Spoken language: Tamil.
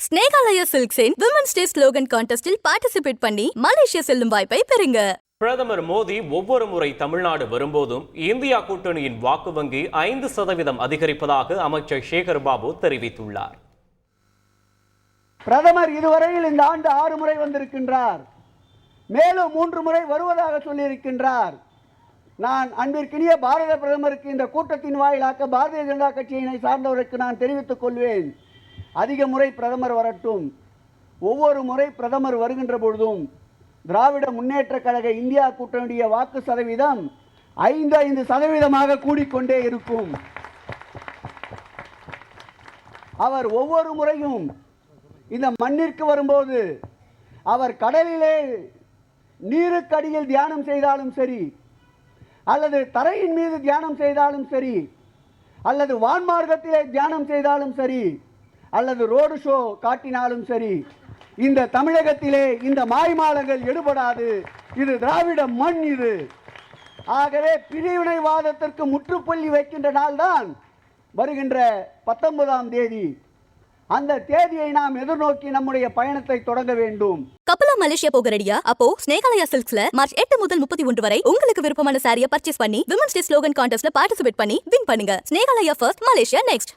ஸ்னேகாலயா சில்க்ஸின் விமன்ஸ் டே ஸ்லோகன் கான்டெஸ்டில் பார்ட்டிசிபேட் பண்ணி மலேசியா செல்லும் வாய்ப்பை பெறுங்க. பிரதமர் மோடி ஒவ்வொரு முறை தமிழ்நாடு வரும்போதும் இந்தியா கூட்டணியின் வாக்கு வங்கி 5% அதிகரிப்பதாக அமைச்சர் சேகர் பாபு தெரிவித்துள்ளார். பிரதமர் இதுவரையில் இந்த ஆண்டு 6 முறை வந்திருக்கின்றார். மேலும் 3 முறை வருவதாக சொல்லியிருக்கின்றார். நான் அன்பிற்கினிய பாரத பிரதமருக்கு இந்த கூட்டத்தின் வாயிலாக பாரதிய ஜனதா கட்சியினை சார்ந்தவருக்கு நான் தெரிவித்துக் கொள்வேன். அதிக முறை பிரதமர் வரட்டும். ஒவ்வொரு முறை பிரதமர் வருகின்ற பொழுதும் திராவிட முன்னேற்ற கழக இந்தியா கூட்டணியுடைய வாக்கு சதவீதம் 5% கூடிக்கொண்டே இருக்கும். அவர் ஒவ்வொரு முறையும் இந்த மண்ணிற்கு வரும்போது அவர் கடலிலே நீருக்கடியில் தியானம் செய்தாலும் சரி, அல்லது தரையின் மீது தியானம் செய்தாலும் சரி, அல்லது வான்மார்க்கத்திலே தியானம் செய்தாலும் சரி, அல்லது ரோடு ஷோ காட்டினாலும் சரி, இந்த தமிழகத்திலே இந்த மாய்மாலங்கள் எடுபடாது. இது திராவிட மண். இது ஆகவே பிரிவினைவாதத்திற்கு முற்றுப்புள்ளி வைக்கின்ற நாள்தான் வருகின்ற 19ஆம் தேதி. அந்த தேதியை நாம் எதிர்நோக்கி நம்முடைய பயணத்தை தொடங்க வேண்டும். கப்பலா மலேசியா போக ரெடியா? அப்போ ஸ்னேகாலயா சில்க்ஸ்ல மார்ச் 8 முதல் 31 வரை உங்களுக்கு விருப்பமான சாரியை பர்ச்சேஸ் பண்ணி விமன்ஸ் டே ஸ்லோகன் கான்டெஸ்ட்ல பார்ட்டிசிபேட் பண்ணி வின் பண்ணுங்க. Snehalaya first, Malaysia next.